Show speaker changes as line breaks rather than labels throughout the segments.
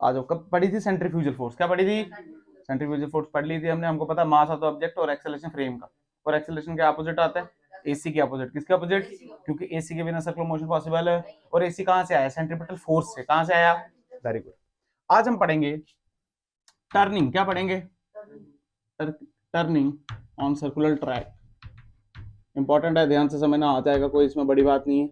आ जाओ, कब पढ़ी थी सेंट्रीफ्यूगल फोर्स? क्या पढ़ी थी? सेंट्रीफ्यूगल फोर्स पढ़ ली थी हमने। हमको पता मास ऑफ द ऑब्जेक्ट और एक्सेलरेशन फ्रेम का। और एक्सेलरेशन के अपोजिट आता है एसी के अपोजिट। किसके अपोजिट? क्योंकि एसी के बिना सर्कुलर मोशन पॉसिबल है। और एसी कहां से आया? सेंट्रीपिटल फोर्स से। कहां से आया? Very good. आज हम पढ़ेंगे टर्निंग। क्या पढ़ेंगे? Turning on circular track. Important है, ध्यान से समझना। आ जाएगा कोई, इसमें बड़ी बात नहीं है।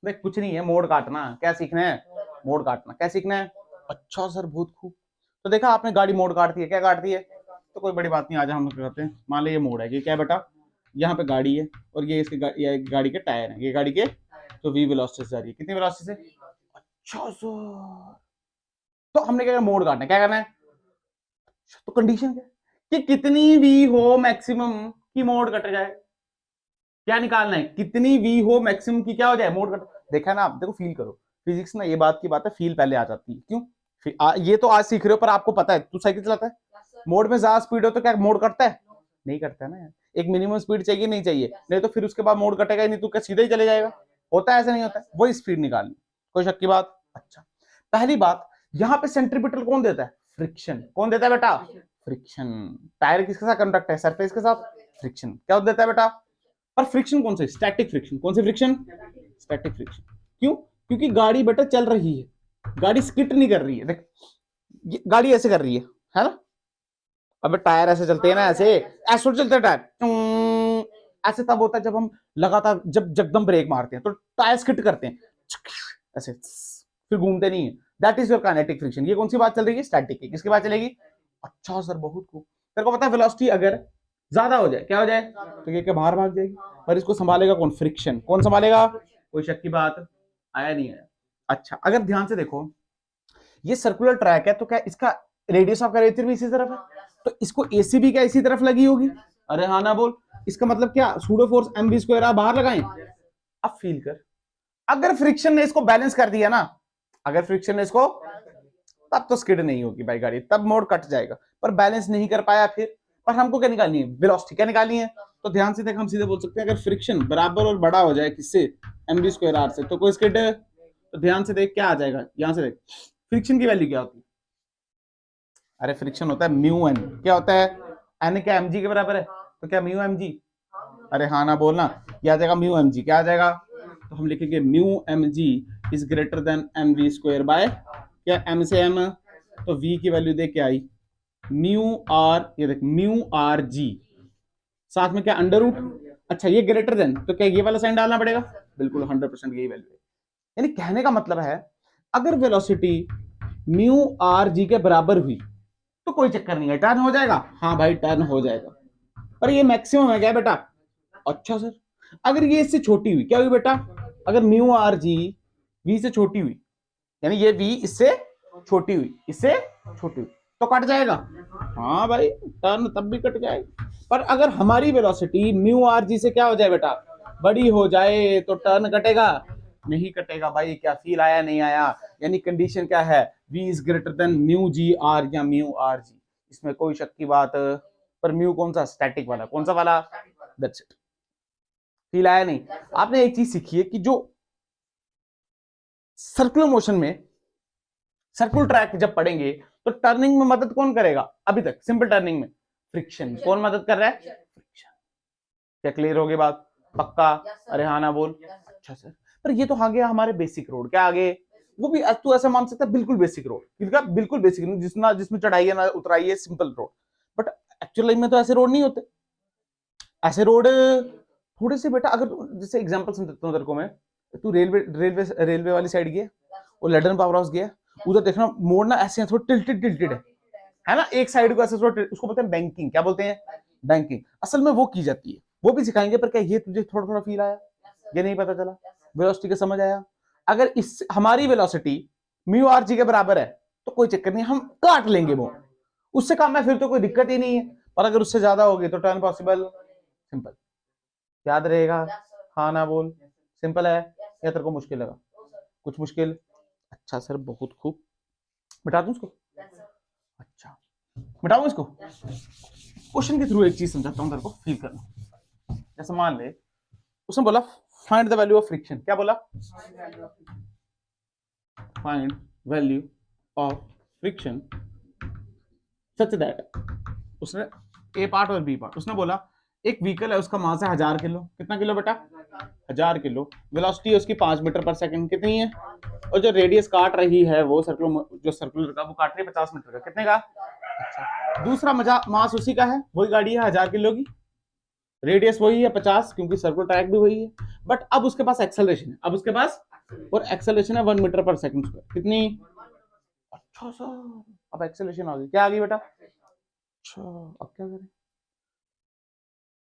देख कुछ नहीं है, मोड़ काटना। क्या सीखना है? मोड़ काटना। क्या सीखना है? अच्छा सर बहुत खूब। तो देखा आपने, गाड़ी मोड़ काटती है। क्या काटती है? तो कोई बड़ी बात नहीं। आज हम करते हैं, मान लो ये मोड़ है। ये क्या बेटा? यहाँ पे गाड़ी है और ये इसके ये गाड़ी के टायर है। ये गाड़ी के, तो वी वेलोसिटी से जा रही है। कितनी वेलोसिटी से? अच्छा सर। तो हमने क्या मोड़ काटना है। क्या करना है? तो कंडीशन क्या कि कितनी वी हो मैक्सिमम की मोड़ कट जाए। क्या निकालना है? कितनी वी हो मैक्सिमम की क्या हो जाए? मोड़ कट। देखा ना आप, देखो फील करो। फिजिक्स ना ये बात की बात है, फील पहले आ जाती है। क्यों? ये तो आज सीख रहे हो, पर आपको पता है, तू साइकिल चलाता है, मोड़ में ज्यादा स्पीड हो तो क्या मोड़ कटता है? नहीं करता है ना यार। एक मिनिमम स्पीड चाहिए, नहीं चाहिए? नहीं तो फिर उसके बाद मोड़ कटेगा ही नहीं, तो क्या सीधा ही चले जाएगा? होता है ऐसा? नहीं होता है। वही स्पीड निकालनी, कोई शक की बात? अच्छा, पहली बात, यहां पे सेंट्रीपिटल कौन देता है? फ्रिक्शन। कौन देता है बेटा? फ्रिक्शन। टायर किसके साथ कंडक्ट है? सरफेस के साथ। फ्रिक्शन क्या देता है बेटा? और फ्रिक्शन कौन सी? Static friction. कौन सी फ्रिक्शन? Static friction. क्यों? क्योंकि गाड़ी बेटा चल रही है, गाड़ी स्किट नहीं कर रही है। देख गाड़ी ऐसे कर रही है ना? अबे टायर ऐसे चलते हैं ना, ऐसे ऐसे चलते हैं टायर। ऐसे तब होता है जब हम लगातार, जब जगदम ब्रेक मारते हैं तो टायर स्किट करते हैं ऐसे, फिर घूमते नहीं है। That is your kinetic friction. ये कौन सी बात चल रही है? स्टैटिक की। किसकी बात चलेगी? अच्छा सर बहुत खूब। तेरे को पता है वेलोसिटी अगर ज्यादा हो जाए, क्या हो जाए? तो ये क्या बाहर भाग जाएगी। पर इसको संभालेगा कौन? फ्रिक्शन। कौन संभालेगा? कोई शक की बात? आया नहीं आया? अच्छा, अगर ध्यान से देखो, ये सर्कुलर ट्रैक है, तो क्या इसका रेडियस ऑफ कर्वेचर भी इसी तरफ है? तो इसको एसी भी क्या इसी तरफ लगी होगी? अरे हाँ ना बोल। इसका मतलब क्या? Pseudo force m v square आप बाहर लगाएं। अब फील कर, अगर फ्रिक्शन ने इसको बैलेंस कर दिया ना, अगर फ्रिक्शन ने इसको, तब तो स्किड नहीं होगी भाई गाड़ी, तब मोड़ कट जाएगा। पर बैलेंस नहीं कर पाया फिर। पर हमको क्या निकालनी है? वेलोसिटी। क्या निकालनी है? तो ध्यान से देख, हम सीधे बोल सकते हैं अगर फ्रिक्शन बराबर और बड़ा हो जाए किससे? एम वी स्क्वायर आर से, तो कोई स्किड। तो ध्यान से देख क्या आ जाएगा, यहां से देख फ्रिक्शन की वैल्यू क्या होती है? अरे फ्रिक्शन होता है म्यू एन। क्या होता है? एन क्या एम जी के बराबर है? तो क्या म्यू एम जी? अरे हाँ ना बोलना। क्या आ जाएगा? Mu m g. क्या आ जाएगा? तो हम लिखेंगे mu m g is greater than m v square by क्या? एम से एम, तो वी की वैल्यू देख क्या आई? Mu R. ये देख म्यू आर जी, साथ में क्या? Under root. अच्छा ये ग्रेटर देन, तो क्या ये वाला साइन डालना पड़ेगा? बिल्कुल 100% यही वैल्यू है। यानी कहने का मतलब है, अगर वेलोसिटी म्यू आर जी के बराबर हुई तो कोई चक्कर नहीं है, टर्न हो जाएगा। हाँ भाई टर्न हो जाएगा। पर ये मैक्सिमम है क्या बेटा? अच्छा सर, अगर ये इससे छोटी हुई, क्या हुई बेटा? अगर म्यू आर जी वी से छोटी हुई, यानी ये वी इससे छोटी हुई, इससे छोटी हुई, तो कट जाएगा। हाँ भाई टर्न तब भी कट जाएगा। पर अगर हमारी वेलोसिटी म्यू आर जी से क्या हो जाए बेटा? बड़ी हो जाए, तो टर्न कटेगा? नहीं कटेगा भाई। क्या फील आया? नहीं आया? यानी कंडीशन क्या है? v is greater than mu g r या म्यू आर जी। इसमें कोई शक की बात? पर म्यू कौन सा? स्टैटिक वाला। कौन सा वाला? That's it. फील आया नहीं? आपने एक चीज सीखी है कि जो सर्कुलर मोशन में, सर्कुलर ट्रैक जब पढ़ेंगे, तो टर्निंग में मदद कौन करेगा? अभी तक सिंपल टर्निंग में फ्रिक्शन। कौन मदद कर रहा है? फ्रिक्शन। क्या क्लियर होगी बात? पक्का? अरे हाँ ना बोल। अच्छा सर, पर ये तो आ गया हमारे बेसिक रोड। क्या आगे? वो भी तू ऐसा मान सकता है बिल्कुल बेसिक रोड। किसका बिल्कुल बेसिक? जिसमें चढ़ाई है ना उतराई है, सिंपल रोड। बट एक्चुअली में तो ऐसे रोड नहीं होते। ऐसे रोड थोड़े से बेटा, अगर जैसे एग्जांपल समझता हूँ तेरे को मैं, तू रेलवे वाली साइड गया और लंदन पावर हाउस गया, उधर देखना मोड़ ना ऐसे थोड़ा टिल्टेड टिल्टेड है ना, एक साइड को ऐसे थोड़ा, उसको बोलते हैं बैंकिंग। क्या बोलते हैं? बैंकिंग। असल में वो की जाती है, वो भी सिखाएंगे। पर क्या ये तुझे थोड़ा थोड़ा फील आया? ये नहीं पता चला? वेलोसिटी का समझ आया? अगर इस हमारी वेलोसिटी म्यू आर जी के बराबर है, तो कोई चक्कर नहीं, हम काट लेंगे वो, उससे कम है फिर तो कोई दिक्कत ही नहीं है। पर अगर उससे ज्यादा होगी तो टर्न पॉसिबल। सिंपल। याद रहेगा? हाँ ना बोल। सिंपल है या तेरे को मुश्किल लगा? कुछ मुश्किल? अच्छा सर बहुत खूब। बिठा दूं इसको? अच्छा बिठाऊं इसको? क्वेश्चन के थ्रू एक चीज समझाता हूं तेरे को, फील करना। जैसे मान ले उसने बोला find the value of friction. क्या बोला? Find value of friction such that, उसने ए पार्ट और बी पार्ट, उसने बोला एक व्हीकल है, उसका मास है 1000 किलो, कितना किलो बेटा 1000 किलो, वेलोसिटी है उसकी 5 मीटर पर सेकंड कितनी है, और जो रेडियस काट रही है वो सर्कुलर, जो सर्कुलर का वो काट रही है 50 मीटर का, कितने का, अच्छा दूसरा मास उसी का है, वही गाड़ी है 1000 किलो की, रेडियस वही है 50 क्योंकि सर्कुलर ट्रैक भी वही है, बट अब उसके पास एक्सेलरेशन है, अब उसके पास और एक्सेलरेशन है 1 मीटर पर सेकंड स्क्वायर, कितनी, अच्छा सर अब एक्सेलरेशन आ गई, क्या आ गई बेटा, अच्छा अब क्या करें,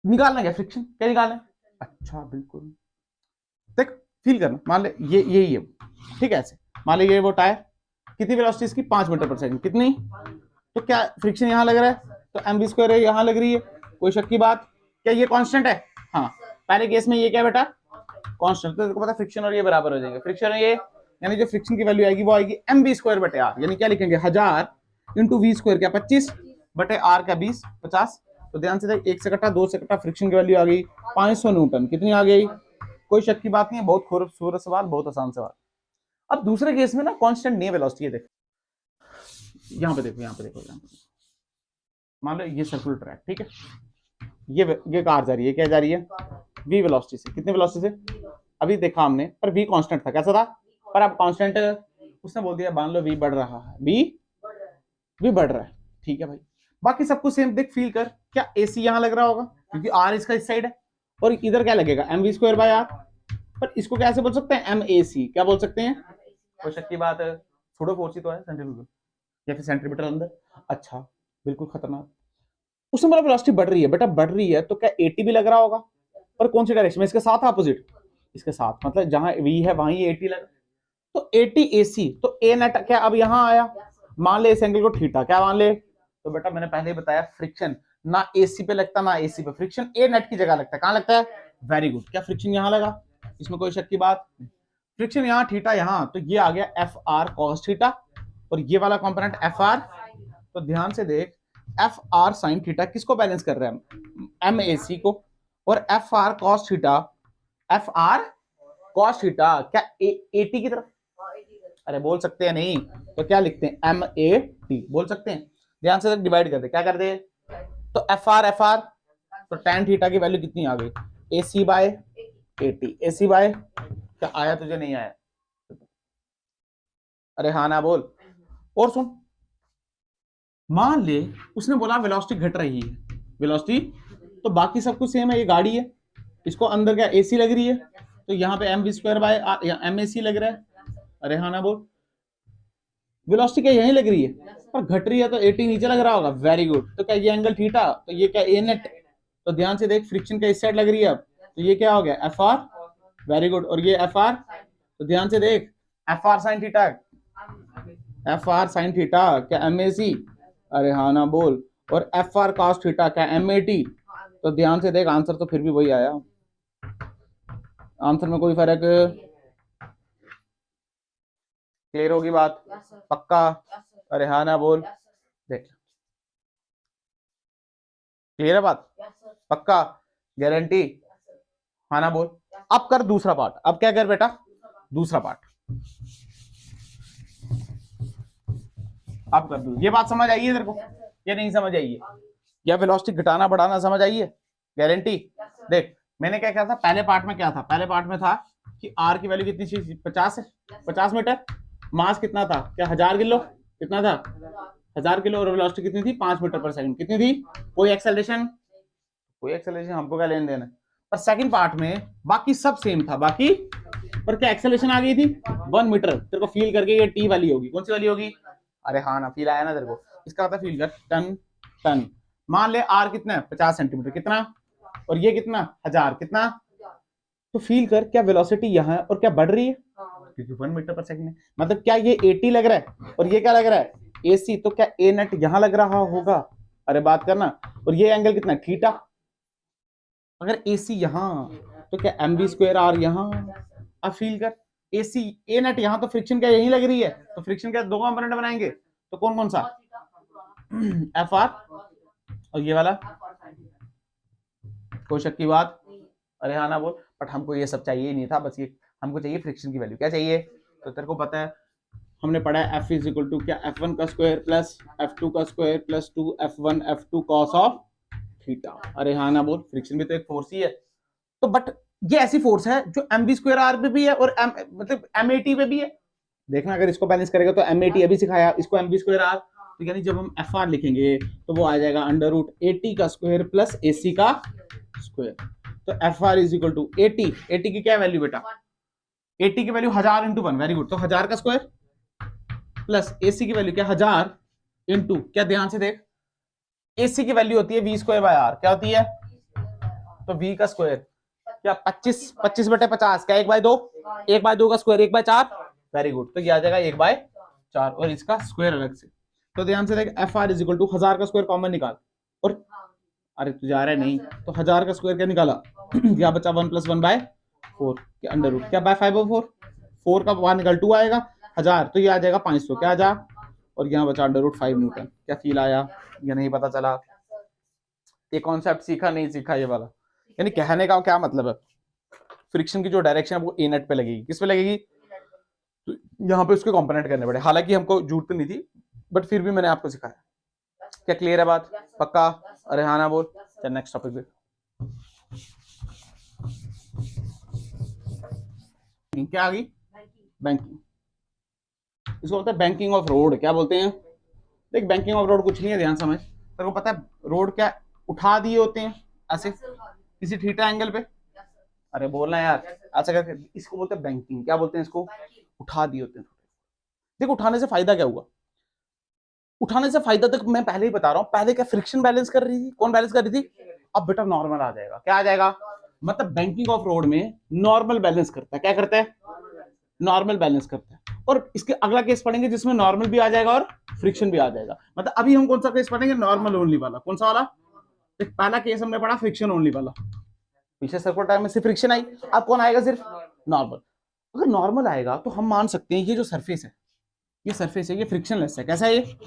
निकालना क्या फ्रिक्शन, क्या निकालना है, अच्छा बिल्कुल देख फील करना, मान ले ये यही है, ठीक है ऐसे मान ले ये वो टायर, कितनी वेलोसिटी इसकी 5 मीटर पर सेकंड, कितनी, तो क्या फ्रिक्शन यहाँ लग रहा है, तो एम वी स्क्वायर है यहाँ लग रही है, कोई शक की बात, क्या ये कांस्टेंट है, हाँ पहले केस में ये क्या बेटा कांस्टेंट, तो देखो पता फ्रिक्शन और ये बराबर हो जाएंगे, फ्रिक्शन और ये यानी जो फ्रिक्शन की वैल्यू आएगी वो आएगी एम वी स्क्वायर बटे आर, यानी क्या लिखेंगे 1000 इंटू वी स्क्वायर क्या 25 बटे आर क्या 20 50, तो ध्यान से देख 1 से कटा 2 से कटा फ्रिक्शन की वैल्यू आ गई 500 न्यूटन, कितनी आ गई, कोई शक की बात नहीं है, बहुत खूबसूरत सवाल, बहुत आसान सवाल। अब दूसरे केस में ना कांस्टेंट नहीं है वेलोसिटी, है देखो यहाँ पे देखो, यहाँ पे देखो, यहाँ पे मान लो ये सर्कुलर ट्रैक, ठीक है, ये कार जा रही है, क्या जा रही है v वेलोसिटी से, कितने वेलोसिटी से, अभी देखा हमने पर v कांस्टेंट था, कैसा था, पर अब कांस्टेंट उसने बोल दिया मान लो v बढ़ रहा है, v बढ़ रहा है, ठीक है भाई, बाकी सब कुछ सेम देख फील कर, क्या ac यहाँ लग रहा होगा क्योंकि r इसका इस साइड है, और इधर क्या लगेगा mv स्क्वायर बाय r, पर इसको कैसे बोल सकते हैं mac, क्या बोल सकते हैं, कोई शक की बात है, छोड़ो फोर्स ही तो है सेंट्रीफ्यूगल या फिर सेंट्रीपिटल अंदर, अच्छा बिल्कुल खतरनाक, उसमें मतलब वेलोसिटी बढ़ रही है बेटा, बढ़ रही है तो क्या 80 भी लग रहा होगा, पर कौन सी डायरेक्शन में, इसके साथ अपोजिट, इसके साथ, मतलब जहां v है वहां ये 80 लगा, तो 80 AC, तो a नेट क्या अब यहां आया, मान ले इस एंगल को थीटा, क्या मान ले, तो बेटा मैंने पहले ही बताया फ्रिक्शन ना AC पे लगता ना AC पे, फ्रिक्शन a नेट की जगह लगता है, कहां लगता है, वेरी गुड, क्या फ्रिक्शन यहां लगा, इसमें कोई शक की बात, फ्रिक्शन यहां थीटा यहां, तो ये आ गया FR cos थीटा, और ये वाला कंपोनेंट FR, तो ध्यान से देख FR sin थीटा किसको बैलेंस कर रहे हैं, MAC को, और FR cos theta, FR cos theta क्या AT की तरफ, अरे बोल सकते हैं नहीं, तो क्या लिखते हैं MAT बोल सकते हैं, ध्यान से डिवाइड कर दे, क्या कर दे, तो FR तो tan थीटा की वैल्यू कितनी आ गई AC by AT, AC by, क्या आया तुझे नहीं आया, अरे हाँ ना बोल, और सुन मान ले उसने बोला वेलोसिटी घट रही है, वेलोसिटी तो बाकी सब कुछ सेम है, ये गाड़ी है, इसको अंदर क्या AC लग रही है, तो यहाँ पे mv स्क्वायर बाय MAC लग रहा है, अरे हाँ ना बोल, वेलोसिटी क्या यहीं लग रही है, पर घट रही है तो 80 नीचे लग रहा होगा, वेरी गुड, तो क्या ये एंगल थीटा, तो ये क्या ए नेट, तो ध्यान से देख फ्रिक्शन का इस साइड लग रही है अब, तो ये क्या हो गया FR, वेरी गुड, और ये FR, तो ध्यान से देख FR sin theta, FR sin theta क्या MAC, अरे हाँ ना बोल, और FR cos थीटा क्या MAT, तो ध्यान से देख आंसर तो फिर भी वही आया, आंसर में कोई फर्क, क्लियर होगी बात, पक्का, अरे हाँ ना बोल, देख क्लियर है बात, पक्का, गारंटी, हाँ ना बोल, अब कर दूसरा पार्ट, अब क्या कर बेटा दूसरा पार्ट, अब कर दू, ये बात समझ आई है तेरे को, ये नहीं समझ आई है, या वेलोसिटी घटाना बढ़ाना समझ आई है, गारंटी, देख मैंने क्या कहा था पहले पार्ट में, क्या था पहले पार्ट में था कि आर की वैल्यू कितनी थी 50 है, 50 मीटर, मास कितना था क्या 1000 किलो, कितना था 1000 किलो, और वेलोसिटी कितनी थी 5 मीटर पर सेकंड, कितनी थी, कोई एक्सेलरेशन, कोई एक्सेलरेशन हमको क्या लेन देना, पर सेकंड पार्ट में बाकी सब सेम था, बाकी पर क्या एक्सेलरेशन आ गई थी 1 मीटर, तेरे को फील करके ये टी वाली होगी, कौन सी वाली होगी, अरे हाँ ना फील आया ना तेरे को, इसका पता फील कर, टन टन, मान ले आर कितना है 50 सेंटीमीटर, कितना, और ये कितना 1000, कितना, तो फील कर क्या वेलोसिटी यहाँ है और क्या बढ़ रही है, क्योंकि 1 मीटर पर सेकंड है, मतलब क्या ये 80 लग रहा है और ये क्या लग रहा है AC, तो क्या ए नेट यहाँ लग रहा होगा, अरे बात करना, और ये एंगल कितना है थीटा, अगर AC यहाँ तो क्या MV स्क्वायर आर यहाँ, अब फील कर AC ए नेट यहाँ, तो फ्रिक्शन क्या यही लग रही है, तो फ्रिक्शन क्या दो कंपोनेंट बनाएंगे, तो कौन कौन सा FR और ये वाला, कोई शक की बात, अरे हाँ ना बोल, बट हमको ये सब चाहिए ही नहीं था, बस ये हमको चाहिए फ्रिक्शन की वैल्यू, क्या चाहिए, तो तेरे को पता है हमने पढ़ा है F इज इक्वल टू क्या, F1 का स्क्वायर प्लस F2 का square plus 2 F1 F2 cos of theta. अरे हाँ ना बोल, फ्रिक्शन भी तो एक फोर्स ही है। तो बट ये ऐसी फोर्स है जो एम बी स्क्वायर आर पे भी है और मतलब एम ए टी पे भी है। देखना अगर इसको बैलेंस करेगा तो एम ए टी अभी सिखाया, इसको एम बी स्क्वायर आर, तो यानी जब हम एफ आर लिखेंगे तो वो आ जाएगा अंडर रूट ए टी का स्क्वायर प्लस ए सी का स्क्वायर। तो f r is equal to a t, a t की क्या वैल्यू बेटा, ए टी की वैल्यू 1000 इंटू 1, वेरी गुड। तो 1000 का स्क्वायर प्लस ए सी की वैल्यू क्या 1000 इंटू क्या, ध्यान से देख, ए सी की वैल्यू होती है वी स्क्वायर बाय आर, क्या होती है, तो वी का स्क्वायर क्या 25, 25 बटे 50 क्या 1/2, 1/2 का स्क्वायर 1/4, वेरी गुड। तो ये आ जाएगा 1/4 और इसका स्क्वायर अलग से। तो ध्यान से देख f r is equal to 1000 का स्क्वायर कॉमन निकाल, और अरे तू जा रहा है नहीं, तो 1000 का स्क्वायर क्या निकाला क्या बचा 1 + 1/4 के अंडर रूट क्या बाय 5/4, 4 का 1 निकल 2 आएगा, 1000 तो ये आ जाएगा 500 क्या आ जा, और यहाँ बचा अंडर रूट 5 न्यूटन। क्या फील आया या नहीं पता चला, ये कॉन्सेप्ट सीखा नहीं सीखा ये वाला, यानी कहने का क्या मतलब है, फ्रिक्शन की जो डायरेक्शन है वो ए नेट पे लगेगी, किस पे लगेगी, तो यहाँ पे उसके कंपोनेंट करने पड़े, हालांकि हमको जरूरत नहीं थी बट फिर भी मैंने आपको सिखाया। क्या क्लियर है बात, पक्का, अरे हाँ ना बोल। चल नेक्स्ट टॉपिक पे, क्या आ गई, बैंकिंग, इसको बोलते हैं बैंकिंग ऑफ रोड। क्या बोलते हैं, देख बैंकिंग ऑफ रोड कुछ नहीं है, ध्यान समझ, तेरे को पता है रोड क्या उठा दिए होते हैं ऐसे किसी थीटा एंगल पे, अरे बोलना यार, ऐसा करके इसको बोलते हैं बैंकिंग। क्या बोलते हैं इसको, उठा दिए होते हैं। देखो उठाने से फायदा क्या हुआ, उठाने से फायदा तक मैं पहले ही बता रहा हूँ, पहले क्या फ्रिक्शन बैलेंस कर रही थी, कौन बैलेंस कर रही थी, अब बेटा नॉर्मल आ जाएगा, क्या आ जाएगा, मतलब बैंकिंग ऑफ रोड में नॉर्मल बैलेंस करता है, क्या करता है, नॉर्मल बैलेंस करता है। और इसके अगला केस पढ़ेंगे जिसमें नॉर्मल भी आ जाएगा और फ्रिक्शन भी आ जाएगा। मतलब अभी हम कौन सा केस पढ़ेंगे, नॉर्मल ओनली वाला, कौन सा वाला, पहला केस हमने पढ़ा फ्रिक्शन ओनली वाला, पीछे सर्कुलर टाइम में सिर्फ फ्रिक्शन आई, अब कौन आएगा, सिर्फ नॉर्मल। अगर नॉर्मल आएगा तो हम मान सकते हैं ये जो सरफेस है, ये सरफेस है, ये फ्रिक्शनलेस है, कैसा है ये,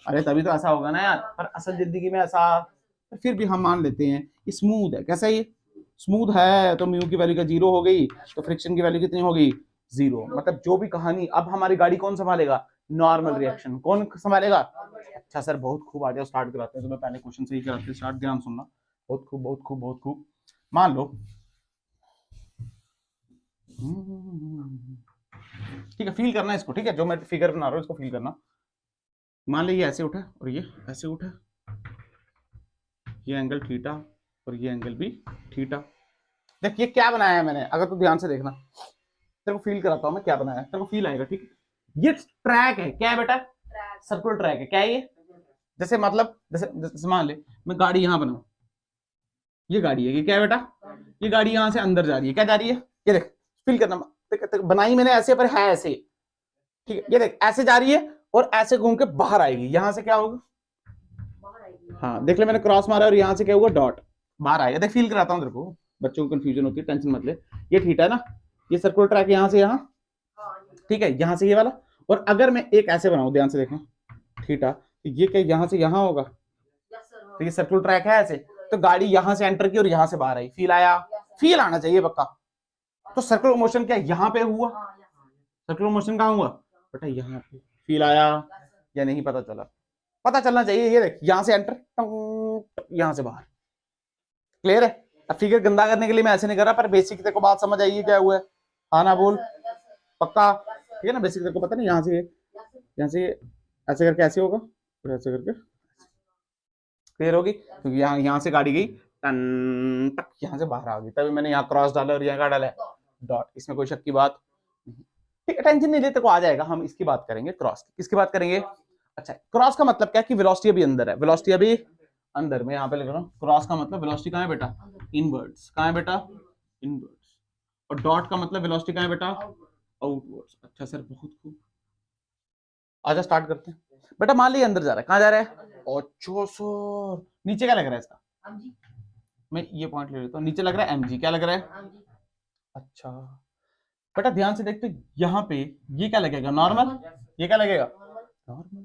अरे तभी तो ऐसा होगा ना यार, पर असल जिंदगी में ऐसा, फिर भी हम मान लेते हैं ये स्मूथ है, कैसा है ये स्मूथ है, तो म्यू की वैल्यू का 0 हो गई, तो फ्रिक्शन की वैल्यू कितनी हो गई 0। मतलब जो भी कहानी, अब हमारी गाड़ी कौन संभालेगा, नॉर्मल रिएक्शन कौन संभालेगा। अच्छा सर बहुत खूब, आ जाओ स्टार्ट कराते हैं, तो मैं पहले क्वेश्चन से ही कराते हैं स्टार्ट, ध्यान सुनना, बहुत खूब बहुत खूब बहुत खूब। मान लो ठीक है, फील करना इसको, ठीक है, जो मैं फिगर बना रहा हूँ इसको फील करना। मान ली ये ऐसे उठा और ये ऐसे उठा, ये एंगल थीटा और ये एंगल भी थीटा। देख ये क्या बनाया है मैंने, अगर तू ध्यान से देखना, तेरे को फील कराता हूँ मैं क्या बनाया, तेरे को फील आएगा, ठीक है। ये ट्रैक है, क्या है बेटा, सर्कुलर ट्रैक है, क्या है ये, जैसे मतलब जैसे मान ले मैं गाड़ी यहाँ बनाऊ, ये गाड़ी है, ये क्या है बेटा, ये गाड़ी यहाँ से अंदर जा रही है, क्या जा रही है, ये देख फील करना, बनाई मैंने ऐसे पर है ऐसे, ठीक है, ये देख ऐसे जा रही है और ऐसे घूम के बाहर आएगी, यहां से क्या होगा, हाँ देख ले मैंने क्रॉस मारा और यहाँ से क्या हुआ डॉट बाहर आएगा। देख फील कराता हूँ तेरे को, बच्चों को कंफ्यूजन होती है, टेंशन मत ले। ये थीटा है ना, ये सर्कुलर ट्रैक यहाँ से यहाँ, ठीक है, यहाँ से ये वाला, और अगर मैं एक ऐसे बनाऊं, ध्यान से देखना थीटा, तो ये क्या यहाँ से यहाँ होगा, तो ये सर्कुलर ट्रैक है ऐसे, तो गाड़ी यहाँ से एंटर की और यहाँ से बाहर आई, फील आया, फील आना चाहिए पक्का। तो सर्कुलर मोशन क्या यहाँ पे हुआ, सर्कुलर मोशन कहाँ हुआ बेटा यहाँ पे, फील आया या नहीं पता चला, पता चलना चाहिए। ये देख यहाँ से एंटर, यहाँ से बाहर, क्लियर है। अब फिगर गंदा करने के लिए मैं ऐसे नहीं कर रहा, पर बेसिक तेरे को बात समझ आई है क्या हुआ है, हाँ ना बोल पक्का, ठीक है ना, बेसिक तेरे को पता नहीं, यहाँ से ऐसे करके ऐसे होगा और ऐसे करके क्लियर होगी, क्योंकि यहाँ से गाड़ी गई टन तक यहाँ से बाहर आ गई, तभी मैंने यहाँ क्रॉस डाला और यहाँ का डाला डॉट, इसमें कोई शक की बात नहीं, ठीक है, टेंशन नहीं लेते को आ जाएगा। हम इसकी बात करेंगे क्रॉस की, किसकी बात करेंगे, अच्छा क्रॉस का मतलब क्या कि वेलोसिटी अभी अंदर है, वेलोसिटी अभी अंदर, मैं यहाँ पे लिख रहा हूँ क्रॉस का मतलब वेलोसिटी कहाँ है बेटा, इनवर्ड्स, कहाँ है बेटा इनवर्ड्स, और डॉट का मतलब वेलोसिटी कहाँ है बेटा आउटवर्ड्स। अच्छा सर बहुत खूब, आजा स्टार्ट करते हैं। बेटा मान लीजिए अंदर जा रहा है, कहाँ जा रहा है, अच्छा सर नीचे क्या लग रहा है इसका, मैं ये पॉइंट ले लेता हूँ, नीचे लग रहा है एम जी, क्या लग रहा है, अच्छा बेटा ध्यान से देख, तो यहाँ पे ये क्या लगेगा नॉर्मल, ये क्या लगेगा नॉर्मल,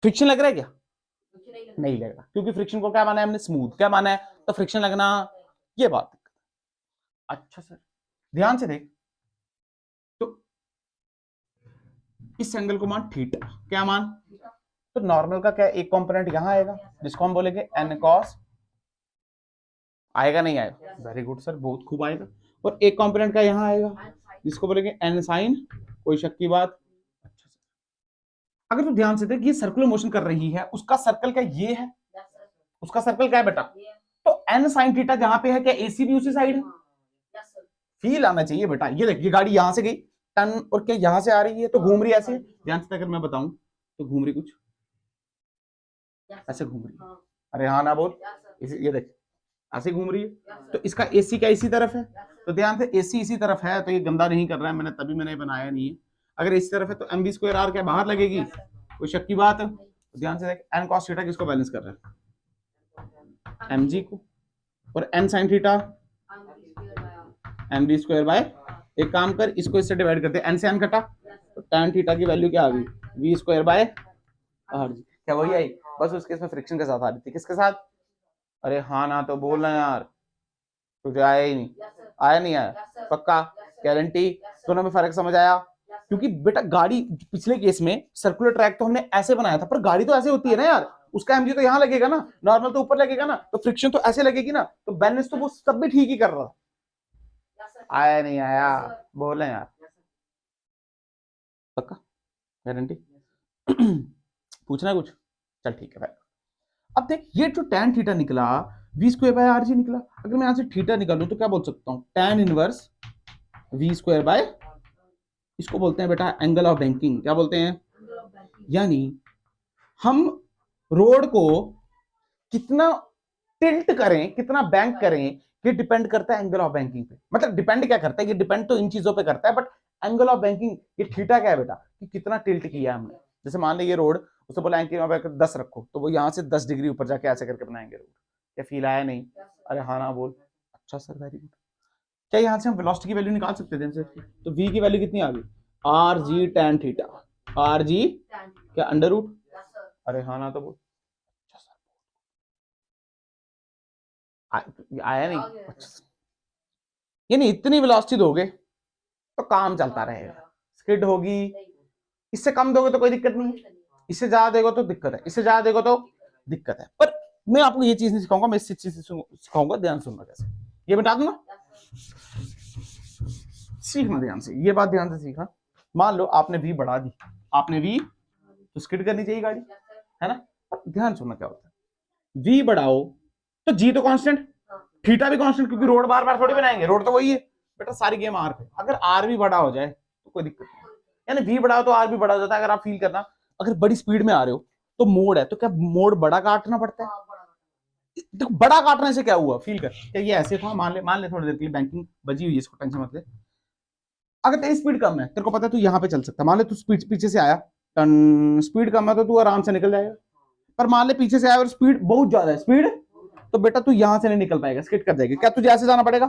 फ्रिक्शन लग रहा है क्या, नहीं लग रहा, क्योंकि फ्रिक्शन को क्या माना है हमने स्मूथ, क्या माना है, तो फ्रिक्शन लगना ये बात। अच्छा सर ध्यान से देख, तो इस एंगल को मान थीटा, क्या मान, तो नॉर्मल का क्या एक कंपोनेंट यहां आएगा जिसको हम बोलेंगे n cos, आएगा नहीं आएगा, वेरी गुड सर, बहुत खूब आएगा, और एक कंपोनेंट का यहां आएगा जिसको बोलेंगे n sin, कोई शक की बात। अच्छा सर, अगर तू ध्यान से देख, ये सर्कुलर मोशन कर रही है, उसका सर्कल क्या ये है, उसका सर्कल क्या है बेटा, तो n sin थीटा जहां पे है, क्या AC भी उसी साइड है, फील आना चाहिए बेटा। ये देख, ये गाड़ी यहां से गई टन, और क्या यहां से आ रही है, तो घूम रही है ऐसे, ध्यान से अगर मैं बताऊं तो घूम रही कुछ ऐसे घूम रही है, अरे हाँ ना बोल, ये देख ऐसे घूम रही है, तो इसका AC क्या इसी तरफ है, तो ध्यान से AC इसी तरफ है, तो ये गंदा नहीं कर रहा है, मैंने बनाया नहीं है, अगर इसी तरफ है तो mv स्क्वायर r क्या बाहर लगेगी, कोई शक की बात है, तो ध्यान से देख n cos थीटा किसको बैलेंस कर रहा है, mg को, और n sin theta mv square by, एक काम कर, इसको इससे डिवाइड करते हैं, n से n कटा, तो tan थीटा की वैल्यू क्या आ गई, v स्क्वायर बाय r, क्या वही आई, बस उसके इसमें फ्रिक्शन के साथ आ रही थी, किसके साथ, अरे हाँ ना तो बोल रहे यार, तुझे आया ही नहीं, आया नहीं आया पक्का, गारंटी, दोनों में फर्क समझ आया, क्योंकि बेटा गाड़ी पिछले केस में सर्कुलर ट्रैक तो हमने ऐसे बनाया था, पर गाड़ी तो ऐसे होती है ना यार, उसका एमजी तो यहाँ लगेगा ना, नॉर्मल तो ऊपर लगेगा ना, तो फ्रिक्शन तो ऐसे लगेगी ना, तो बैलेंस तो वो सब भी ठीक ही कर रहा, आया नहीं आया, बोले यार पक्का, गारंटी पूछना है कुछ, चल ठीक है भाई। अब देख, ये जो tan थीटा निकला, v स्क्वायर बाय आर जी निकला, अगर मैं यहां से थीटा निकालूं तो क्या बोल सकता हूं, tan inverse v square by, इसको बोलते हैं बेटा एंगल ऑफ बैंकिंग, क्या बोलते हैं, यानी हम रोड को कितना टिल्ट करें, कितना बैंक करें, ये डिपेंड करता है एंगल ऑफ बैंकिंग पे, मतलब डिपेंड क्या करता है, ये डिपेंड तो इन चीजों पे करता है, बट एंगल ऑफ बैंकिंग, ये थीटा क्या है बेटा, कि कितना टिल्ट किया हमने, जैसे मान ली ये रोड, उससे बोला है कि वहां पे 10 रखो, तो वो यहाँ से 10 डिग्री ऊपर जाके ऐसे करके बनाएंगे रोड, क्या फील आया नहीं, अरे हाँ ना बोल, अच्छा सर वेरी गुड, क्या यहाँ से हम वेलोसिटी की वैल्यू निकाल सकते थे, तो v की वैल्यू कितनी आ गई, R G tan theta, are g क्या अंडर रूट, अरे हाँ ना तो बोल, अच्छा सर आया नहीं, अच्छा, यानी इतनी वेलोसिटी दोगे तो काम चलता रहेगा, स्किड होगी, इससे कम दोगे तो कोई दिक्कत नहीं, इससे ज्यादा देगा तो दिक्कत है, इससे ज्यादा देगा तो दिक्कत है, पर मैं आपको ये चीज नहीं सिखाऊंगा, मैं इस चीज सिखाऊंगा, ध्यान सुनना कैसे, ये बता दूंगा, सीखना ध्यान से, ये बात ध्यान से सीखना, मान लो आपने v बढ़ा दी, आपने v, तो स्किड करनी चाहिए गाड़ी, है ना, ध्यान सुनना क्या होता है, v बढ़ाओ तो g तो कांस्टेंट, थीटा भी कांस्टेंट, क्योंकि रोड बार बार थोड़ी बनाएंगे, रोड तो वही है बेटा, सारी गेम आर पे, अगर आर भी बड़ा हो जाए तो कोई दिक्कत नहीं, यानी v बढ़ाओ तो आर भी बड़ा हो जाता है, अगर आप फील करना, अगर बड़ी स्पीड में आ रहे हो तो मोड़ है, तो क्या मोड़ बड़ा काटना पड़ता है, देखो बड़ा काटने से क्या हुआ, फील कर, क्या ये ऐसे था, मान ले थोड़ी देर के लिए बैंकिंग बजी हुई है, इसको टेंशन मत ले, अगर तेरी स्पीड कम है, तेरे को पता है तू यहाँ पे चल सकता है, मान ले तू स्पीड पीछे से आया, स्पीड कम है तो तू आराम से निकल जाएगा, पर मान ले पीछे से आया और स्पीड बहुत ज्यादा है, स्पीड, तो बेटा तू यहां से नहीं निकल पाएगा, स्किड कर जाएगी, क्या तुझे ऐसे जाना पड़ेगा,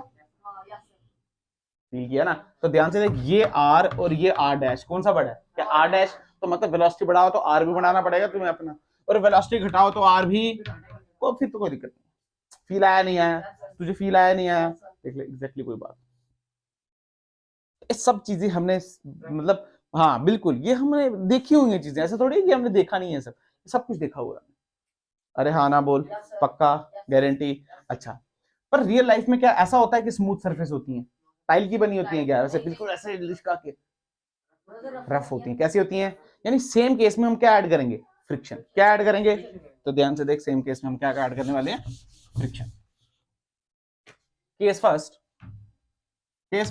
ठीक है ना, तो ध्यान से देख, ये आर और ये आर डैश कौन सा बड़ा है, क्या आर डैश, तो मतलब वेलोसिटी बढ़ाओ तो आर भी बढ़ाना पड़ेगा तुम्हें अपना, और वेलोसिटी घटाओ तो आर भी, को फिर तो कोई दिक्कत नहीं, फील आया नहीं आया, तुझे फील आया नहीं आया, देख ले एग्जैक्टली कोई बात, ये सब चीजें हमने मतलब, हाँ बिल्कुल ये हमने देखी हुई है चीजें, ऐसा थोड़ी कि हमने देखा नहीं है, सब सब कुछ देखा हुआ है, अरे हाँ ना बोल पक्का, गारंटी, अच्छा, पर रियल लाइफ में क्या ऐसा होता है कि स्मूथ सरफेस होती है, टाइल की बनी होती है क्या, वैसे बिल्कुल ऐसे लिशका के रफ होती है, कैसी होती है, यानी सेम केस में हम क्या ऐड करेंगे, फ्रिक्शन, क्या ऐड करेंगे, तो ध्यान से देख, सेम केस में हम क्या ऐड करने वाले हैं, फ्रिक्शन, केस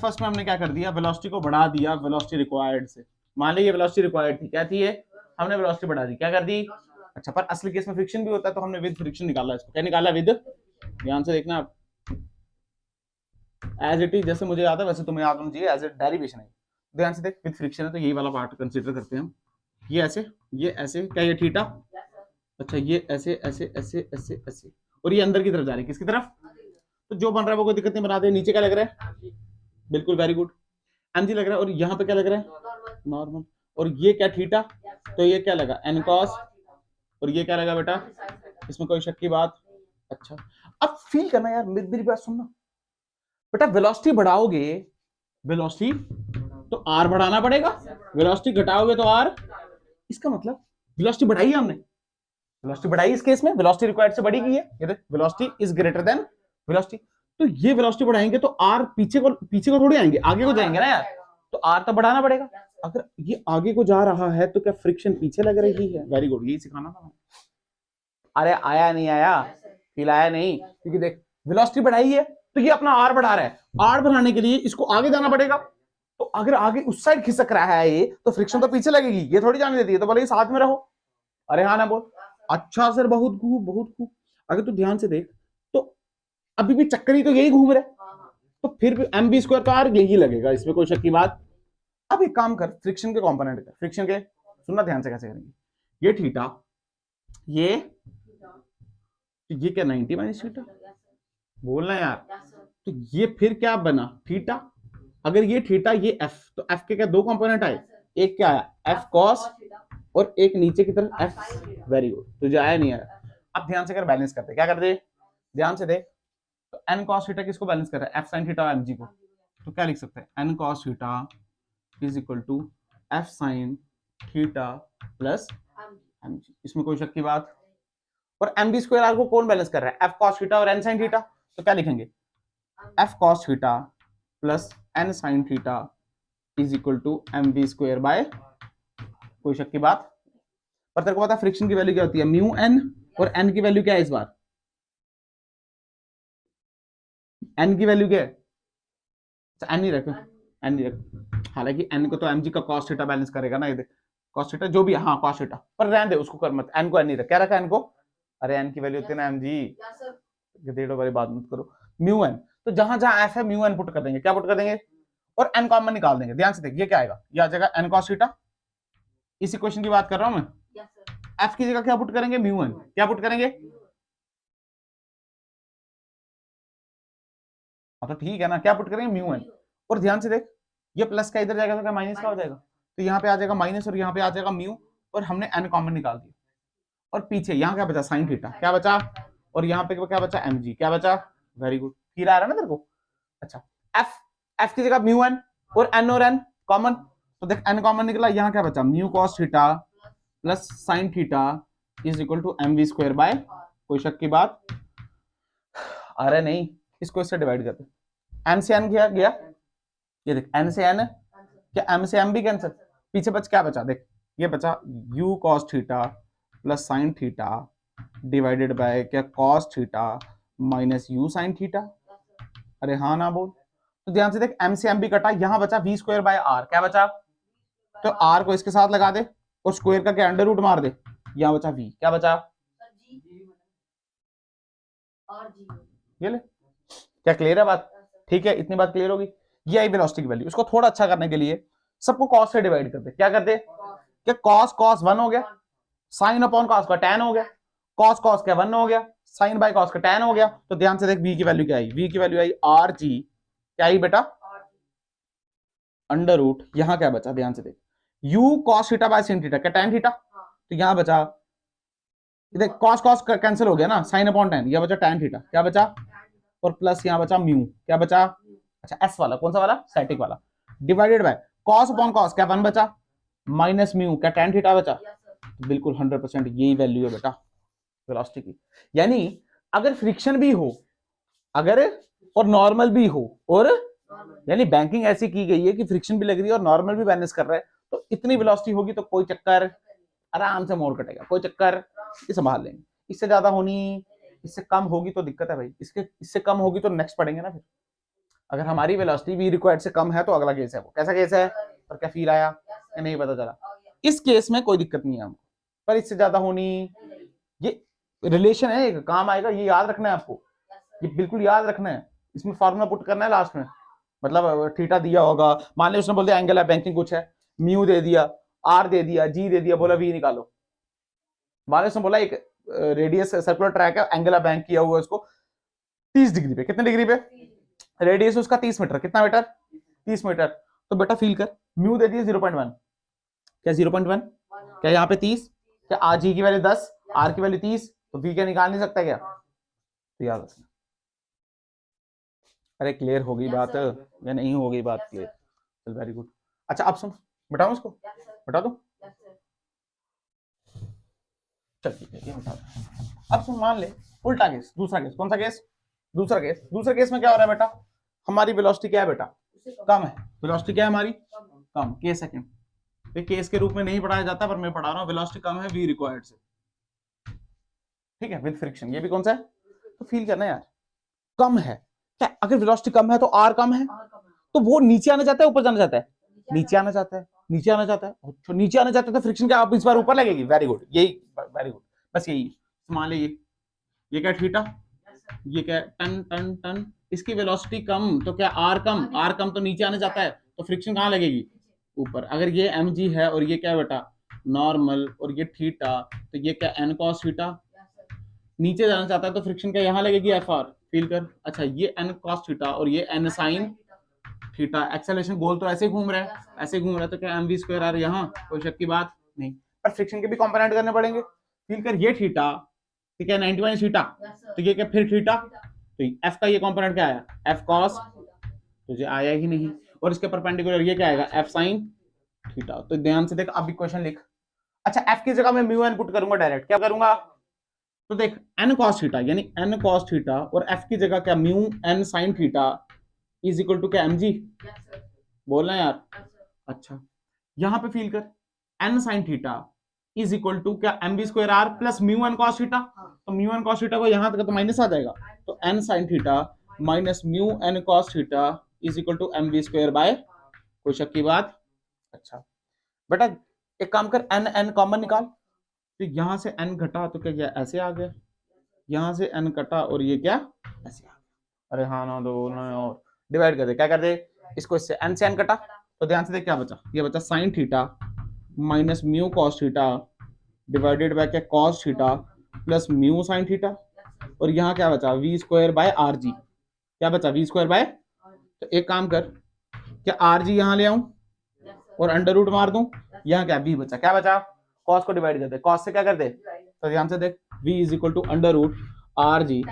फर्स्ट में हमने क्या कर दिया, वेलोसिटी को बढ़ा दिया, वेलोसिटी रिक्वायर्ड से, मान लीजिए वेलोसिटी रिक्वायर्ड थी, क्या थी ये, हमने वेलोसिटी बढ़ा दी, क्या कर दी, अच्छा, पर असली केस में फ्रिक्शन भी होता है, तो हमने विद फ्रिक्शन निकाला, इसको क्या निकाला, विद, ध्यान से देखना आप, एज इट इज जैसे मुझे याद है वैसे तुम्हें याद होना चाहिए, एज ए डेरिवेशन है, ध्यान से देख, विद फ्रिक्शन है तो यही वाला पार्ट कंसीडर करते हैं हम, ये ऐसे क्या, ये थीटा, अच्छा ये ऐसे ऐसे ऐसे ऐसे ऐसे, और ये अंदर की तरफ जा रही है, किसकी तरफ, तो जो बन रहा है वो कोई दिक्कत नहीं, बना दे, नीचे क्या लग रहा है, बिल्कुल वेरी गुड, एमजी लग रहा है, और यहाँ पे क्या लग रहा है, नॉर्मल, और ये क्या थीटा, तो ये क्या लगा, एन कॉस, और ये क्या लगा बेटा, इसमें कोई शक की बात, अच्छा, अब फील करना यार, मेरी बात सुनना बेटा, वेलोसिटी बढ़ाओगे वेलोसिटी तो आर बढ़ाना पड़ेगा, वेलोसिटी घटाओगे तो आर, इसका मतलब वेलोसिटी बढ़ाई है हमने, वेलोसिटी बढ़ाई इस केस में, वेलोसिटी रिक्वायर्ड से बड़ी की है, ये देख velocity is greater then velocity, तो ये वेलोसिटी बढ़ाएंगे तो आर पीछे को थोड़ी आएंगे, आगे को जाएंगे ना यार, तो आर तो बढ़ाना पड़ेगा। अगर ये आगे को जा रहा है तो क्या फ्रिक्शन पीछे लग रही है? वेरी गुड, यही सिखाना था। अरे आया नहीं आया, फील आया नहीं, क्योंकि देख वेलोसिटी बढ़ाई है तो ये अपना आर बढ़ा रहा है, आर बढ़ाने के लिए इसको आगे जाना पड़ेगा, तो अगर आगे उस साइड खिसक रहा है ये, तो फ्रिक्शन तो पीछे लगेगी, ये थोड़ी जाने देती है, तो बोले ये साथ में रहो। अरे हाँ ना बोल, अच्छा सर बहुत खूब बहुत खूब। अगर तू ध्यान से देख तो अभी भी चक्कर ही तो यही घूम रहा है, तो फिर भी एम बी स्क्वायर का आर यही लगेगा, इसमें कोई शक की बात। अब एक काम कर, फ्रिक्शन के कंपोनेंट कर, फ्रिक्शन के सुनना ध्यान से कैसे करेंगे, ये थीटा, ये क्या 90 माइनस थीटा, बोलना यार, तो ये फिर क्या बना थीटा, अगर ये थीटा ये एफ, तो एफ के क्या दो कंपोनेंट आए, एक क्या आया एफ कॉस और एक नीचे की तरफ एफ, वेरी गुड, तुझे आया नहीं आया। अब ध्यान से कर बैलेंस करते, क्या करते ध्यान से देख, तो एन कॉस थीटा किसको बैलेंस कर रहा है, f sine theta m g को, तो क्या लिख सकते हैं n cos theta is equal to f sine theta plus m g, इसमें कोई शक की बात। और एम बी स्क्वायर आर को कौन बैलेंस कर रहा है, एफ कॉस थीटा और एन साइन थीटा, तो क्या लिखेंगे f cos theta plus n sine theta is equal to m b square by, कोई शक की बात। पर तेरे को पता फ्रिक्शन की वैल्यू क्या होती है, म्यू एन, और एन की वैल्यू क्या है इस बार, एन की वैल्यू क्या है, एन नहीं रख, एन नहीं रख, हालांकि एन को तो एम जी का कॉस थीटा बैलेंस करेगा ना, ये देख कॉस थीटा जो भी है, हाँ कॉस थीटा, पर रहने दे उसको कर मत, एन को एन नहीं रख, क्या रखा एन को, अरे एन की वैल्यू होती है ना एम जी, गधेड़ों वाली बात मत करो, म्यू एन, तो जहां जहां एफ है म्यू एन पुट कर देंगे, क्या पुट कर देंगे, और एन कॉमन निकाल देंगे। ध्यान से देख ये क्या आएगा, ये आ जाएगा एन कॉस थीटा, इस इक्वेशन की बात कर रहा हूं मैं, एफ की जगह क्या पुट करेंगे म्यू एन, क्या पुट करेंगे, हाँ तो ठीक है ना, क्या पुट करेंगे म्यू एन, और ध्यान से देख ये प्लस का इधर जाएगा तो क्या माइनस का हो जाएगा, तो यहाँ पे आ जाएगा माइनस और यहाँ पे आ जाएगा म्यू, और हमने एन कॉमन निकाल दिया, और पीछे यहाँ क्या बचा साइन थीटा, क्या बचा, और यहाँ पे क्या बचा एम जी, क्या बचा, वेरी गुड, फिर आ रहा है ना तेरे को। अच्छा एफ, एफ की जगह म्यू एन और एन कॉमन, तो देख एन कॉमन निकला, यहाँ क्या बचा mu cos theta plus sine theta is equal to m v square by, कोई शक की बात, अरे नहीं इसको इससे डिवाइड करते, एन से एन गया गया, ये देख एन से एन, क्या एम से एम भी कैंसिल, पीछे बच क्या बचा, देख ये बचा u cos theta plus sine theta divided by क्या cos theta minus u sine theta, अरे हाँ ना बोल, तो ध्यान से देख एम से एम भी कटा, यहां बचा वी स्क्वायर बाय आर, क्या बचा, तो आर को इसके साथ लगा दे और स्क्वायर का क्या अंडर रूट मार दे, यहां बचा वी, क्या बचा, ये ले, क्या क्लियर है बात, ठीक है इतनी बात क्लियर होगी। ये आई वेलोसिटी की वैल्यू, उसको थोड़ा अच्छा करने के लिए सबको कॉस से डिवाइड कर दे, क्या कर दे, क्या कॉस कॉस 1 हो गया, साइन अपॉन कॉस का tan हो गया, कॉस कॉस का 1 हो गया, साइन बाय कॉस का tan हो गया, तो ध्यान से देख v की वैल्यू क्या आई, v की वैल्यू आई आर जी, क्या आई बेटा अंडर रूट, यहां क्या बचा ध्यान से देख u cos theta by sin theta, क्या tan थीटा, तो यहां बचा देख कॉस कॉस कैंसिल हो गया ना, साइन अपॉन tan, यह बचा tan थीटा, क्या बचा, और प्लस यहां बचा म्यू, क्या बचा, अच्छा एस वाला कौन सा वाला स्टैटिक वाला, divided by cos upon cos क्या 1 बचा, माइनस म्यू क्या tan थीटा बचा, तो बिल्कुल 100% यही वैल्यू है बेटा वेलोसिटी की। यानी अगर फ्रिक्शन भी हो, अगर और नॉर्मल भी हो, और यानी बैंकिंग ऐसी की गई है कि फ्रिक्शन भी लग रही है और नॉर्मल भी बैलेंस कर रहा है, तो इतनी वेलोसिटी होगी तो कोई चक्कर, आराम से मोड़ कटेगा, कोई चक्कर, ये संभाल लेंगे। इससे ज्यादा होनी, इससे कम होगी तो दिक्कत है भाई, इससे कम होगी तो नेक्स्ट पढ़ेंगे ना फिर। अगर हमारी वेलोसिटी भी रिक्वायर्ड से कम है तो अगला केस है वो, कैसा केस है, पर क्या फील आया या नहीं पता चला, इस केस में कोई दिक्कत नहीं है हमको, पर इससे ज्यादा होनी, ये रिलेशन है, एक काम आएगा, ये याद रखना है आपको, ये बिल्कुल याद रखना है, इसमें फार्मूला पुट करना है लास्ट में, मतलब थीटा दिया होगा, मान लिया उसने बोल दिया एंगल है बैंकिंग कुछ है, म्यू दे दिया, आर दे दिया, जी दे दिया, बोला वी निकालो, मान लिया उसने बोला एक रेडियस सर्कुलर ट्रैक है, एंगल बैंक किया हुआ है उसको 30 डिग्री पे, कितने डिग्री पे, रेडियस उसका 30 मीटर, कितना मीटर 30 मीटर, तो बेटा फील कर म्यू दे दिया 0.1, क्या 0.1, क्या यहाँ पे 30, क्या आर जी की वैल्यू 10, आर की वैल्यू 30, तो वी क्या निकाल नहीं सकता क्या, तो याद रखना। अरे क्लियर हो गई बात या नहीं हो गई बात क्लियर? चल वेरी गुड। अच्छा अब सुन, बताऊं इसको, बता दो, चल ठीक है ये बता दो। अब सुन, मान ले उल्टा केस, दूसरा केस, कौन सा केस? दूसरा केस। दूसरे केस में क्या हो रहा है बेटा, हमारी वेलोसिटी क्या है बेटा, कम है। वेलोसिटी क्या है हमारी, कम। केस सेकंड, ये केस के रूप में नहीं पढ़ाया जाता पर मैं पढ़ा रहा हूँ। वेलोसिटी कम है वी रिक्वायर्ड से, ठीक है, विद फ्रिक्शन। ये भी कौन सा है, तो फील करना यार, कम है क्या? अगर वेलोसिटी कम है तो आर कम है, तो वो नीचे आना चाहता है ऊपर जाना चाहता है, नीचे आना चाहता है, नीचे आना चाहता है। अच्छा नीचे आना चाहता है तो फ्रिक्शन क्या आप इस बार ऊपर लगेगी? वेरी गुड, यही वेरी गुड, बस यही। मान लीजिए ये क्या थीटा, ये क्या टन टन टन, इसकी वेलोसिटी कम तो क्या आर कम, आर कम तो नीचे आना चाहता है तो फ्रिक्शन कहाँ लगेगी, ऊपर। अगर ये एम जी है और ये क्या बेटा नॉर्मल और ये थीटा, तो ये क्या एन कॉस थीटा, नीचे जाना चाहता है तो फ्रिक्शन क्या यहाँ लगेगी एफ आर, फील कर। अच्छा ये एन कॉस थीटा और ये एन साइन थीटा, एक्सेलरेशन गोल तो ऐसे घूम रहा है, ऐसे घूम रहा है, तो क्या एम वी स्क्वायर आर यहाँ, कोई शक की बात नहीं। पर फ्रिक्शन के भी कंपोनेंट करने पड़ेंगे, फील कर। ये थीटा ठीक है 90 माइनस थीटा, तो ये क्या फिर थीटा, तो एफ का ये कंपोनेंट क्या आया, एफ कॉस, तुझे आया ही नहीं। और इसके परपेंडिकुलर ये क्या आएगा, एफ साइन थीटा। तो ध्यान से देख, अब इक्वेशन लिख। अच्छा एफ की जगह मैं म्यू एन पुट करूंगा डायरेक्ट, क्या करूंगा, तो देख एन कॉस थीटा यानी एन कॉस थीटा और एफ की जगह क्या mu N sine theta is equal to क्या एम जी, बोलना यार। अच्छा यहां पे फील कर, N sine theta is equal to क्या m b square r plus mu N cos theta, तो म्यू एन कॉस थीटा को यहां तक तो माइनस आ जाएगा, तो n sine theta minus mu N cos theta is equal to m b square by, कोई शक की बात। अच्छा बेटा एक काम कर, एन एन कॉमन निकाल, तो यहां से एन घटा तो क्या ऐसे आ गया, यहां से एन कटा और ये क्या ऐसे आ गया। अरे हाँ ना दो ना, और डिवाइड कर दे, क्या कर दे इसको, इससे एन से एन कटा, तो ध्यान से देख क्या बचा, ये बचा sine theta minus mu cos theta divided by क्या cos theta plus mu sine theta, और यहाँ क्या बचा v square by r g, क्या बचा वी स्क्वायर बाय, तो एक काम कर, क्या आर जी यहाँ ले आऊं और अंडर रूट मार दूं, यहाँ क्या बी बचा, क्या बचा कॉस को डिवाइड कर दे, कॉस से क्या कर दे, तो ध्यान से देख v is equal to under root r g,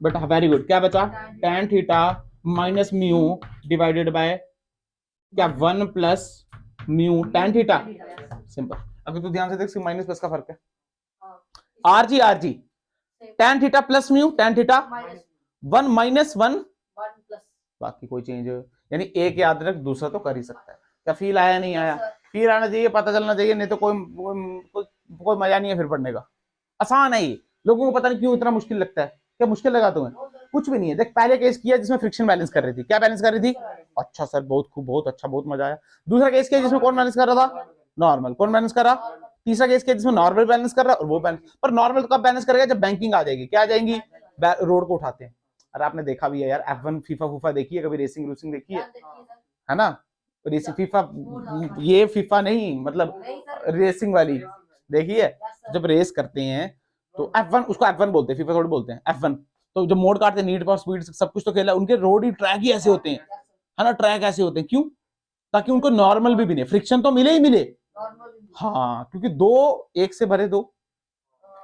but very good क्या बचा tan theta minus mu divided by क्या 1 plus mu tan theta, simple. अगर तू ध्यान से देख माइनस प्लस का फर्क है, R G tan theta plus mu tan theta 1 minus 1 बाकी कोई चेंज, यानी एक याद रख दूसरा तो कर ही सकता है। क्या फील आया नहीं आया, फील आना चाहिए, पता चलना चाहिए, नहीं तो कोई मजा नहीं है फिर पढ़ने का। आसान है ये, लोगों को पता नहीं क्यों इतना मुश्किल लगता है, क्या मुश्किल लगा तुम्हें, कुछ भी नहीं है। देख पहले केस किया जिसमें फ्रिक्शन बैलेंस कर रही थी, क्या बैलेंस कर रही थी, अच्छा सर बहुत खूब बहुत अच्छा बहुत मजा आया। दूसरा केस किया जिसमें कौन बैलेंस कर रहा था, नॉर्मल, कौन बैलेंस कर रहा, तीसरा केस किया जिसमें नॉर्मल बैलेंस कर रहा और वो बैलेंस, पर नॉर्मल कब बैलेंस करेगा, जब बैंकिंग आ जाएगी, क्या आ जाएंगी, रोड को उठाते हैं। अरे आपने देखा भी है यार F1 फीफा फूफा देखी है कभी, रेसिंग रूसिंग देखी है ना, रेसिंग फीफा, ये फीफा नहीं मतलब रेसिंग वाली देखी है, जब रेस करते हैं तो F1 उसको F1 बोलते हैं, फीफा थोड़ी बोलते हैं F1। तो जब मोड काटते हैं, नीड फॉर स्पीड सब कुछ तो खेला, उनके रोड ही ट्रैक ही ऐसे होते हैं, है ना, ट्रैक ऐसे होते हैं, क्यों, ताकि उनको नॉर्मल भी मिले, फ्रिक्शन तो मिले ही मिले। हाँ क्योंकि दो एक से भरे दो,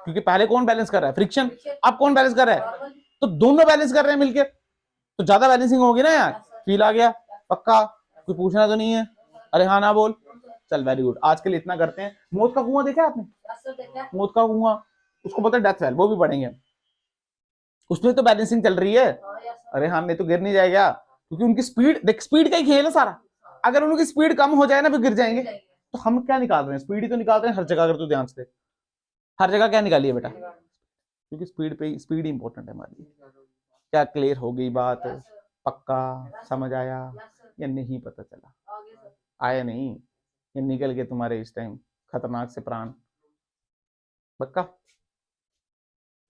क्योंकि पहले कौन बैलेंस कर रहा है, फ्रिक्शन, अब कौन बैलेंस कर रहा है, तो दोनों बैलेंस कर रहे हैं मिलके, तो ज्यादा बैलेंसिंग होगी ना यार, फील आ गया पक्का, कोई पूछना तो नहीं है, अरे हाँ ना बोल, चल वेरी गुड, आज के लिए इतना करते हैं। मौत का कुआं देखा आपने, मौत का कुआं, उसको बोलते हैं डेथ वेल, वो भी पढ़ेंगे, उसमें तो बैलेंसिंग चल रही है, अरे हाँ नहीं तो गिर नहीं जाएगा, क्योंकि उनकी स्पीड देख, स्पीड का ही खेल है सारा, अगर उनकी स्पीड कम हो जाए ना फिर गिर जाएंगे। तो हम क्या निकाल रहे हैं, स्पीड ही तो निकाल रहे हैं हर जगह, अगर तू ध्यान से हर जगह क्या निकालिए बेटा, क्योंकि स्पीड पे स्पीड इंपॉर्टेंट है हमारी। क्या क्लियर हो गई बात, पक्का समझ आया या नहीं, पता चला आया नहीं, ये निकल के तुम्हारे इस टाइम खतरनाक से प्राण, पक्का।